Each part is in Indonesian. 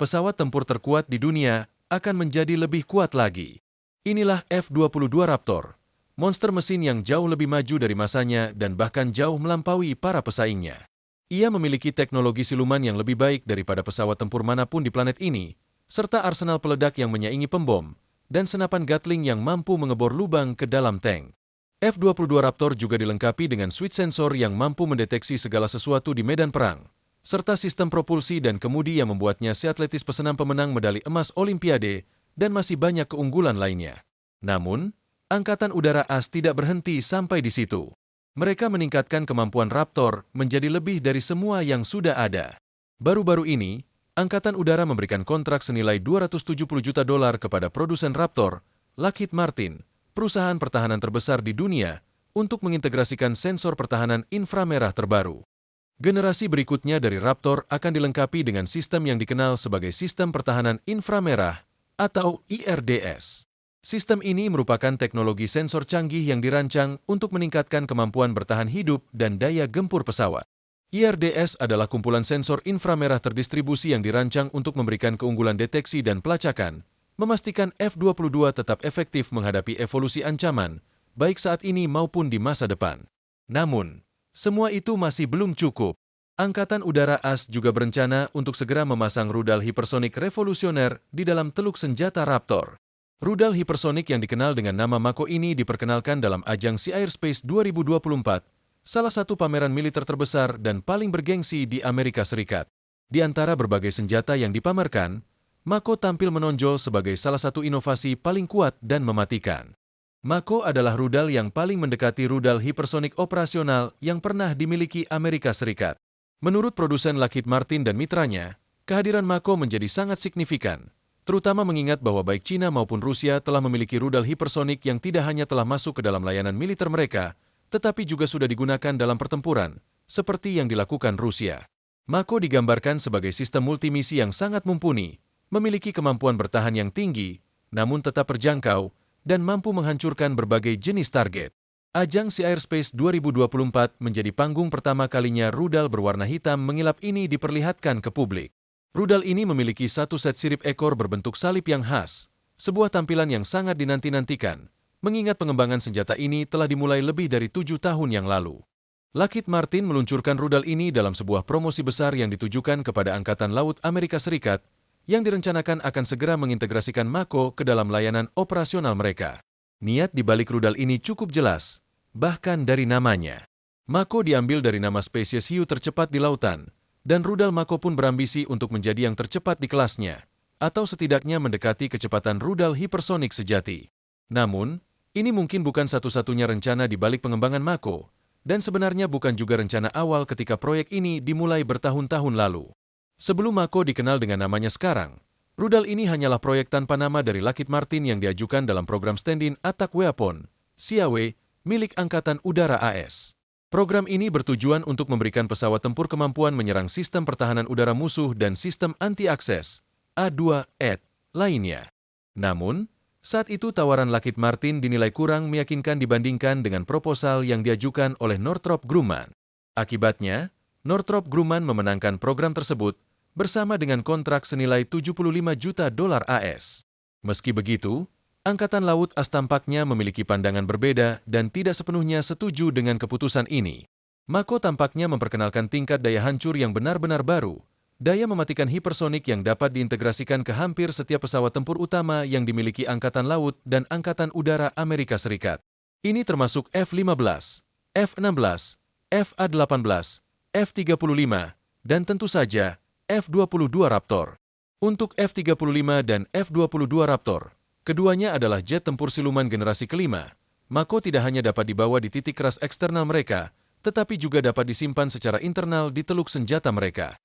pesawat tempur terkuat di dunia akan menjadi lebih kuat lagi. Inilah F-22 Raptor, monster mesin yang jauh lebih maju dari masanya dan bahkan jauh melampaui para pesaingnya. Ia memiliki teknologi siluman yang lebih baik daripada pesawat tempur manapun di planet ini, serta arsenal peledak yang menyaingi pembom, dan senapan Gatling yang mampu mengebor lubang ke dalam tank. F-22 Raptor juga dilengkapi dengan switch sensor yang mampu mendeteksi segala sesuatu di medan perang, serta sistem propulsi dan kemudi yang membuatnya seatletis pesenam pemenang medali emas Olimpiade dan masih banyak keunggulan lainnya. Namun, Angkatan Udara AS tidak berhenti sampai di situ. Mereka meningkatkan kemampuan Raptor menjadi lebih dari semua yang sudah ada. Baru-baru ini, Angkatan Udara memberikan kontrak senilai $270 juta kepada produsen Raptor, Lockheed Martin, perusahaan pertahanan terbesar di dunia, untuk mengintegrasikan sensor pertahanan inframerah terbaru. Generasi berikutnya dari Raptor akan dilengkapi dengan sistem yang dikenal sebagai Sistem Pertahanan Inframerah atau IRDS. Sistem ini merupakan teknologi sensor canggih yang dirancang untuk meningkatkan kemampuan bertahan hidup dan daya gempur pesawat. IRDS adalah kumpulan sensor inframerah terdistribusi yang dirancang untuk memberikan keunggulan deteksi dan pelacakan, memastikan F-22 tetap efektif menghadapi evolusi ancaman, baik saat ini maupun di masa depan. Namun, semua itu masih belum cukup. Angkatan Udara AS juga berencana untuk segera memasang rudal hipersonik revolusioner di dalam teluk senjata Raptor. Rudal hipersonik yang dikenal dengan nama Mako ini diperkenalkan dalam ajang Sea Air Space 2024, salah satu pameran militer terbesar dan paling bergengsi di Amerika Serikat. Di antara berbagai senjata yang dipamerkan, Mako tampil menonjol sebagai salah satu inovasi paling kuat dan mematikan. Mako adalah rudal yang paling mendekati rudal hipersonik operasional yang pernah dimiliki Amerika Serikat. Menurut produsen Lockheed Martin dan mitranya, kehadiran Mako menjadi sangat signifikan, terutama mengingat bahwa baik China maupun Rusia telah memiliki rudal hipersonik yang tidak hanya telah masuk ke dalam layanan militer mereka, tetapi juga sudah digunakan dalam pertempuran, seperti yang dilakukan Rusia. Mako digambarkan sebagai sistem multimisi yang sangat mumpuni, memiliki kemampuan bertahan yang tinggi, namun tetap terjangkau, dan mampu menghancurkan berbagai jenis target. Ajang Sea Air Space 2024 menjadi panggung pertama kalinya rudal berwarna hitam mengilap ini diperlihatkan ke publik. Rudal ini memiliki satu set sirip ekor berbentuk salib yang khas, sebuah tampilan yang sangat dinanti-nantikan, mengingat pengembangan senjata ini telah dimulai lebih dari 7 tahun yang lalu. Lockheed Martin meluncurkan rudal ini dalam sebuah promosi besar yang ditujukan kepada Angkatan Laut Amerika Serikat, yang direncanakan akan segera mengintegrasikan Mako ke dalam layanan operasional mereka. Niat di balik rudal ini cukup jelas, bahkan dari namanya. Mako diambil dari nama spesies hiu tercepat di lautan, dan rudal Mako pun berambisi untuk menjadi yang tercepat di kelasnya, atau setidaknya mendekati kecepatan rudal hipersonik sejati. Namun, ini mungkin bukan satu-satunya rencana di balik pengembangan Mako, dan sebenarnya bukan juga rencana awal ketika proyek ini dimulai bertahun-tahun lalu. Sebelum Mako dikenal dengan namanya sekarang, rudal ini hanyalah proyek tanpa nama dari Lockheed Martin yang diajukan dalam program Stand-in Attack Weapon, SIAW, milik Angkatan Udara AS. Program ini bertujuan untuk memberikan pesawat tempur kemampuan menyerang sistem pertahanan udara musuh dan sistem anti-akses, A2ED, lainnya. Namun, saat itu tawaran Lockheed Martin dinilai kurang meyakinkan dibandingkan dengan proposal yang diajukan oleh Northrop Grumman. Akibatnya, Northrop Grumman memenangkan program tersebut bersama dengan kontrak senilai $75 juta AS. Meski begitu, Angkatan Laut AS tampaknya memiliki pandangan berbeda dan tidak sepenuhnya setuju dengan keputusan ini. Mako tampaknya memperkenalkan tingkat daya hancur yang benar-benar baru, daya mematikan hipersonik yang dapat diintegrasikan ke hampir setiap pesawat tempur utama yang dimiliki Angkatan Laut dan Angkatan Udara Amerika Serikat. Ini termasuk F-15, F-16, F-A-18, F-35, dan tentu saja F-22 Raptor. Untuk F-35 dan F-22 Raptor, keduanya adalah jet tempur siluman generasi kelima. Mako tidak hanya dapat dibawa di titik keras eksternal mereka, tetapi juga dapat disimpan secara internal di teluk senjata mereka.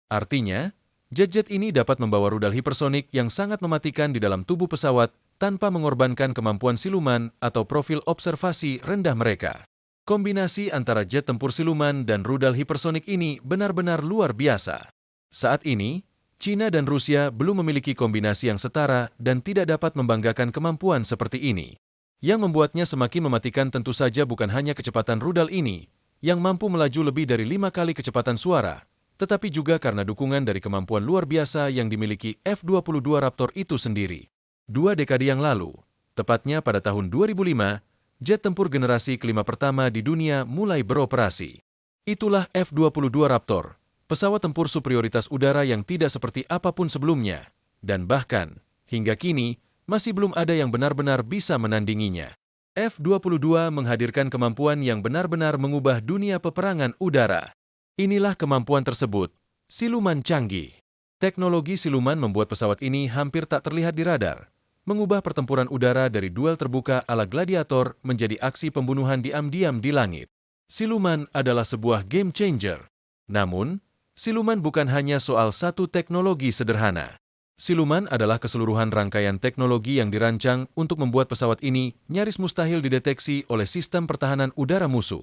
Artinya, jet-jet ini dapat membawa rudal hipersonik yang sangat mematikan di dalam tubuh pesawat tanpa mengorbankan kemampuan siluman atau profil observasi rendah mereka. Kombinasi antara jet tempur siluman dan rudal hipersonik ini benar-benar luar biasa. Saat ini, China dan Rusia belum memiliki kombinasi yang setara dan tidak dapat membanggakan kemampuan seperti ini. Yang membuatnya semakin mematikan tentu saja bukan hanya kecepatan rudal ini, yang mampu melaju lebih dari 5 kali kecepatan suara, tetapi juga karena dukungan dari kemampuan luar biasa yang dimiliki F-22 Raptor itu sendiri. 2 dekade yang lalu, tepatnya pada tahun 2005, jet tempur generasi kelima pertama di dunia mulai beroperasi. Itulah F-22 Raptor, pesawat tempur superioritas udara yang tidak seperti apapun sebelumnya, dan bahkan, hingga kini, masih belum ada yang benar-benar bisa menandinginya. F-22 menghadirkan kemampuan yang benar-benar mengubah dunia peperangan udara. Inilah kemampuan tersebut, siluman canggih. Teknologi siluman membuat pesawat ini hampir tak terlihat di radar, mengubah pertempuran udara dari duel terbuka ala gladiator menjadi aksi pembunuhan diam-diam di langit. Siluman adalah sebuah game changer. Namun, siluman bukan hanya soal satu teknologi sederhana. Siluman adalah keseluruhan rangkaian teknologi yang dirancang untuk membuat pesawat ini nyaris mustahil dideteksi oleh sistem pertahanan udara musuh.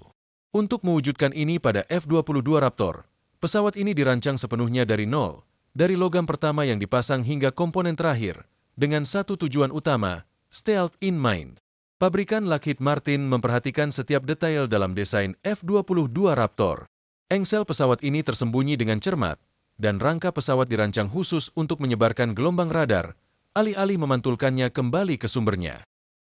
Untuk mewujudkan ini pada F-22 Raptor, pesawat ini dirancang sepenuhnya dari nol, dari logam pertama yang dipasang hingga komponen terakhir, dengan satu tujuan utama, stealth in mind. Pabrikan Lockheed Martin memperhatikan setiap detail dalam desain F-22 Raptor. Engsel pesawat ini tersembunyi dengan cermat, dan rangka pesawat dirancang khusus untuk menyebarkan gelombang radar, alih-alih memantulkannya kembali ke sumbernya.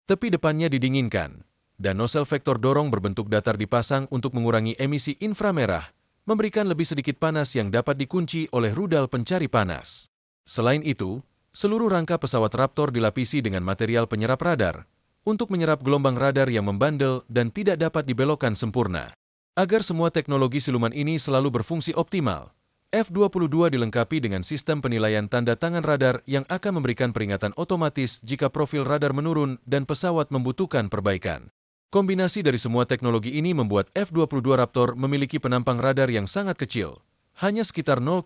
Tepi depannya didinginkan, dan nosel vektor dorong berbentuk datar dipasang untuk mengurangi emisi inframerah, memberikan lebih sedikit panas yang dapat dikunci oleh rudal pencari panas. Selain itu, seluruh rangka pesawat Raptor dilapisi dengan material penyerap radar, untuk menyerap gelombang radar yang membandel dan tidak dapat dibelokkan sempurna. Agar semua teknologi siluman ini selalu berfungsi optimal, F-22 dilengkapi dengan sistem penilaian tanda tangan radar yang akan memberikan peringatan otomatis jika profil radar menurun dan pesawat membutuhkan perbaikan. Kombinasi dari semua teknologi ini membuat F-22 Raptor memiliki penampang radar yang sangat kecil, hanya sekitar 0,0001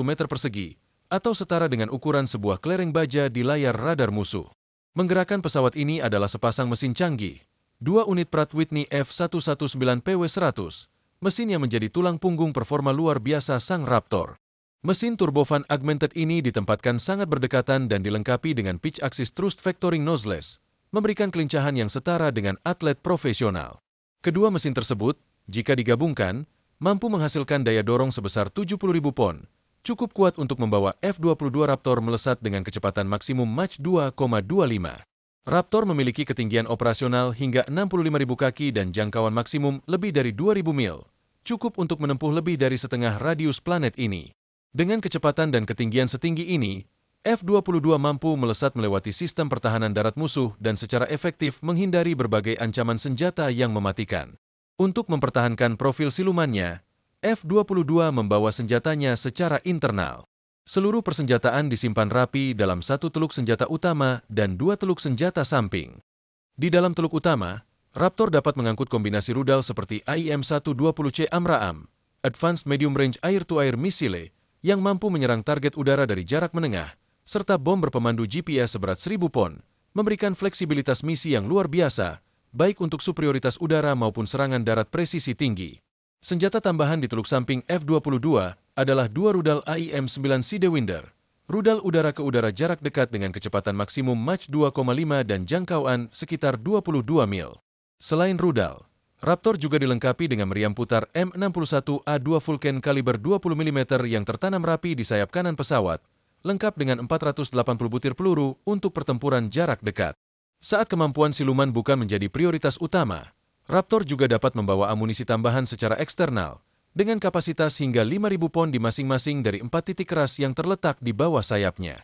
meter persegi, atau setara dengan ukuran sebuah kelereng baja di layar radar musuh. Menggerakkan pesawat ini adalah sepasang mesin canggih, 2 unit Pratt Whitney F119PW100, mesin yang menjadi tulang punggung performa luar biasa sang Raptor. Mesin turbofan augmented ini ditempatkan sangat berdekatan dan dilengkapi dengan pitch axis thrust vectoring noseless, memberikan kelincahan yang setara dengan atlet profesional. Kedua mesin tersebut, jika digabungkan, mampu menghasilkan daya dorong sebesar 70.000 pon, cukup kuat untuk membawa F-22 Raptor melesat dengan kecepatan maksimum Mach 2,25. Raptor memiliki ketinggian operasional hingga 65.000 kaki dan jangkauan maksimum lebih dari 2.000 mil, cukup untuk menempuh lebih dari setengah radius planet ini. Dengan kecepatan dan ketinggian setinggi ini, F-22 mampu melesat melewati sistem pertahanan darat musuh dan secara efektif menghindari berbagai ancaman senjata yang mematikan. Untuk mempertahankan profil silumannya, F-22 membawa senjatanya secara internal. Seluruh persenjataan disimpan rapi dalam satu teluk senjata utama dan 2 teluk senjata samping. Di dalam teluk utama, Raptor dapat mengangkut kombinasi rudal seperti AIM-120C AMRAAM, Advanced Medium Range Air-to-Air Missile, yang mampu menyerang target udara dari jarak menengah, serta bom berpemandu GPS seberat 1.000 pon, memberikan fleksibilitas misi yang luar biasa, baik untuk superioritas udara maupun serangan darat presisi tinggi. Senjata tambahan di teluk samping F-22 adalah 2 rudal AIM-9 Sidewinder, rudal udara ke udara jarak dekat dengan kecepatan maksimum Mach 2,5 dan jangkauan sekitar 22 mil. Selain rudal, Raptor juga dilengkapi dengan meriam putar M61A2 Vulcan kaliber 20 mm yang tertanam rapi di sayap kanan pesawat, lengkap dengan 480 butir peluru untuk pertempuran jarak dekat. Saat kemampuan siluman bukan menjadi prioritas utama, Raptor juga dapat membawa amunisi tambahan secara eksternal, dengan kapasitas hingga 5.000 pon di masing-masing dari 4 titik keras yang terletak di bawah sayapnya.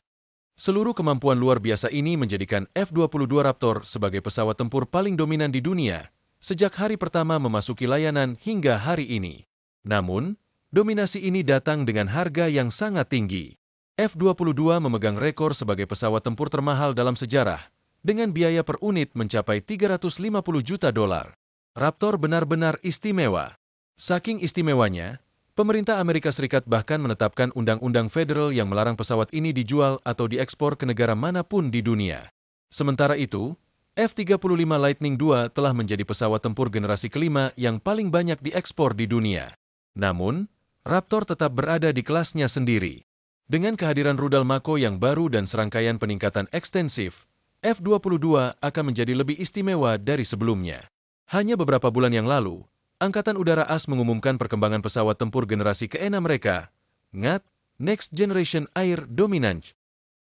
Seluruh kemampuan luar biasa ini menjadikan F-22 Raptor sebagai pesawat tempur paling dominan di dunia, sejak hari pertama memasuki layanan hingga hari ini. Namun, dominasi ini datang dengan harga yang sangat tinggi. F-22 memegang rekor sebagai pesawat tempur termahal dalam sejarah, dengan biaya per unit mencapai $350 juta. Raptor benar-benar istimewa. Saking istimewanya, pemerintah Amerika Serikat bahkan menetapkan undang-undang federal yang melarang pesawat ini dijual atau diekspor ke negara manapun di dunia. Sementara itu, F-35 Lightning II telah menjadi pesawat tempur generasi kelima yang paling banyak diekspor di dunia. Namun, Raptor tetap berada di kelasnya sendiri. Dengan kehadiran rudal Mako yang baru dan serangkaian peningkatan ekstensif, F-22 akan menjadi lebih istimewa dari sebelumnya. Hanya beberapa bulan yang lalu, Angkatan Udara AS mengumumkan perkembangan pesawat tempur generasi ke-6 mereka, NGAT, Next Generation Air Dominance.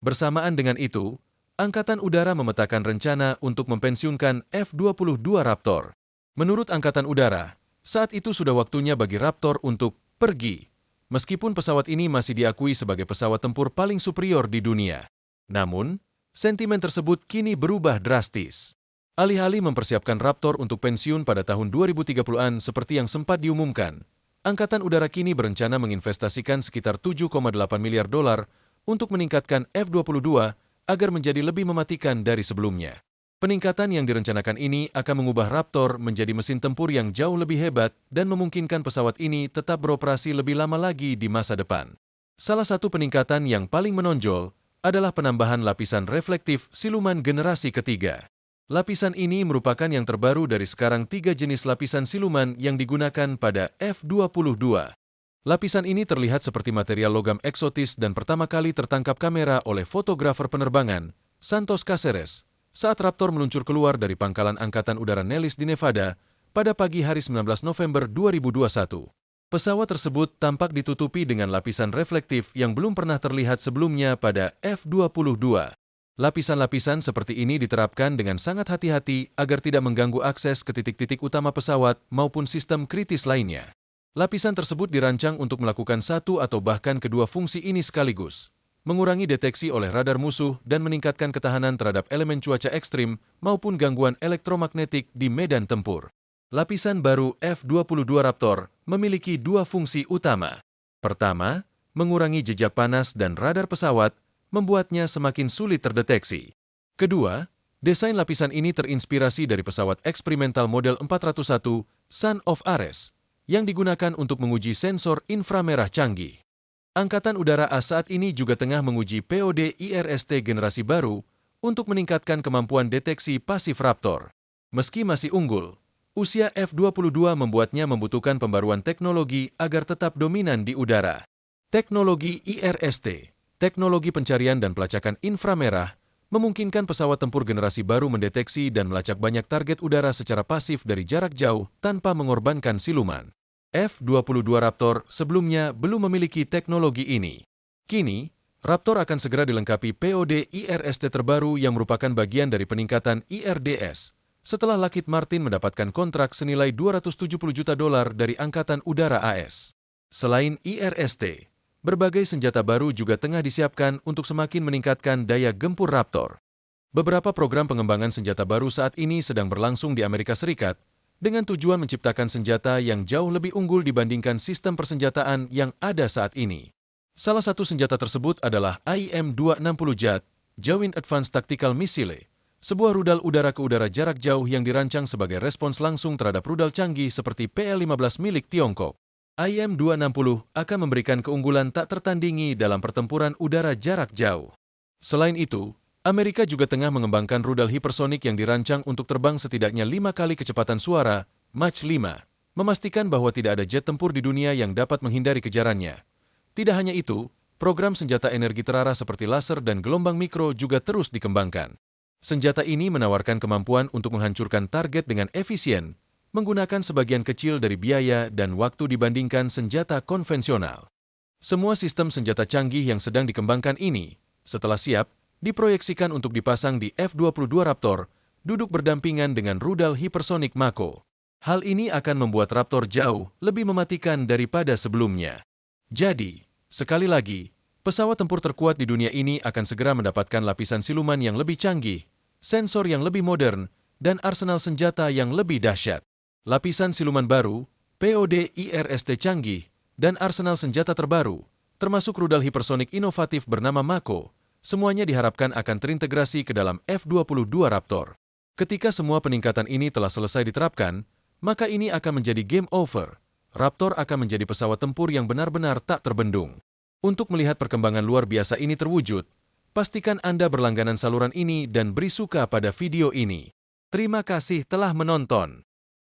Bersamaan dengan itu, Angkatan Udara memetakan rencana untuk mempensiunkan F-22 Raptor. Menurut Angkatan Udara, saat itu sudah waktunya bagi Raptor untuk pergi, meskipun pesawat ini masih diakui sebagai pesawat tempur paling superior di dunia. Namun, sentimen tersebut kini berubah drastis. Alih-alih mempersiapkan Raptor untuk pensiun pada tahun 2030-an seperti yang sempat diumumkan, Angkatan Udara kini berencana menginvestasikan sekitar 7,8 miliar dolar untuk meningkatkan F-22 agar menjadi lebih mematikan dari sebelumnya. Peningkatan yang direncanakan ini akan mengubah Raptor menjadi mesin tempur yang jauh lebih hebat dan memungkinkan pesawat ini tetap beroperasi lebih lama lagi di masa depan. Salah satu peningkatan yang paling menonjol adalah penambahan lapisan reflektif siluman generasi ketiga. Lapisan ini merupakan yang terbaru dari sekarang 3 jenis lapisan siluman yang digunakan pada F-22. Lapisan ini terlihat seperti material logam eksotis dan pertama kali tertangkap kamera oleh fotografer penerbangan, Santos Caceres, saat Raptor meluncur keluar dari pangkalan Angkatan Udara Nellis di Nevada pada pagi hari 19 November 2021. Pesawat tersebut tampak ditutupi dengan lapisan reflektif yang belum pernah terlihat sebelumnya pada F-22. Lapisan-lapisan seperti ini diterapkan dengan sangat hati-hati agar tidak mengganggu akses ke titik-titik utama pesawat maupun sistem kritis lainnya. Lapisan tersebut dirancang untuk melakukan satu atau bahkan kedua fungsi ini sekaligus, mengurangi deteksi oleh radar musuh dan meningkatkan ketahanan terhadap elemen cuaca ekstrim maupun gangguan elektromagnetik di medan tempur. Lapisan baru F-22 Raptor memiliki 2 fungsi utama. Pertama, mengurangi jejak panas dan radar pesawat, membuatnya semakin sulit terdeteksi. Kedua, desain lapisan ini terinspirasi dari pesawat eksperimental model 401 Son of Ares, yang digunakan untuk menguji sensor inframerah canggih. Angkatan Udara AS saat ini juga tengah menguji POD IRST generasi baru untuk meningkatkan kemampuan deteksi pasif Raptor. Meski masih unggul, usia F-22 membuatnya membutuhkan pembaruan teknologi agar tetap dominan di udara. Teknologi IRST, teknologi pencarian dan pelacakan inframerah, memungkinkan pesawat tempur generasi baru mendeteksi dan melacak banyak target udara secara pasif dari jarak jauh tanpa mengorbankan siluman. F-22 Raptor sebelumnya belum memiliki teknologi ini. Kini, Raptor akan segera dilengkapi POD IRST terbaru yang merupakan bagian dari peningkatan IRDS, setelah Lockheed Martin mendapatkan kontrak senilai 270 juta dolar dari Angkatan Udara AS. Selain IRST, berbagai senjata baru juga tengah disiapkan untuk semakin meningkatkan daya gempur Raptor. Beberapa program pengembangan senjata baru saat ini sedang berlangsung di Amerika Serikat, dengan tujuan menciptakan senjata yang jauh lebih unggul dibandingkan sistem persenjataan yang ada saat ini. Salah satu senjata tersebut adalah AIM-260 JAT, Joint Advanced Tactical Missile, sebuah rudal udara ke udara jarak jauh yang dirancang sebagai respons langsung terhadap rudal canggih seperti PL-15 milik Tiongkok. AIM-260 akan memberikan keunggulan tak tertandingi dalam pertempuran udara jarak jauh. Selain itu, Amerika juga tengah mengembangkan rudal hipersonik yang dirancang untuk terbang setidaknya 5 kali kecepatan suara, Mach 5, memastikan bahwa tidak ada jet tempur di dunia yang dapat menghindari kejarannya. Tidak hanya itu, program senjata energi terarah seperti laser dan gelombang mikro juga terus dikembangkan. Senjata ini menawarkan kemampuan untuk menghancurkan target dengan efisien, menggunakan sebagian kecil dari biaya dan waktu dibandingkan senjata konvensional. Semua sistem senjata canggih yang sedang dikembangkan ini, setelah siap, diproyeksikan untuk dipasang di F-22 Raptor, duduk berdampingan dengan rudal hipersonik Mako. Hal ini akan membuat Raptor jauh lebih mematikan daripada sebelumnya. Jadi, sekali lagi, pesawat tempur terkuat di dunia ini akan segera mendapatkan lapisan siluman yang lebih canggih, sensor yang lebih modern, dan arsenal senjata yang lebih dahsyat. Lapisan siluman baru, POD IRST canggih, dan arsenal senjata terbaru, termasuk rudal hipersonik inovatif bernama Mako, semuanya diharapkan akan terintegrasi ke dalam F-22 Raptor. Ketika semua peningkatan ini telah selesai diterapkan, maka ini akan menjadi game over. Raptor akan menjadi pesawat tempur yang benar-benar tak terbendung. Untuk melihat perkembangan luar biasa ini terwujud, pastikan Anda berlangganan saluran ini dan beri suka pada video ini. Terima kasih telah menonton.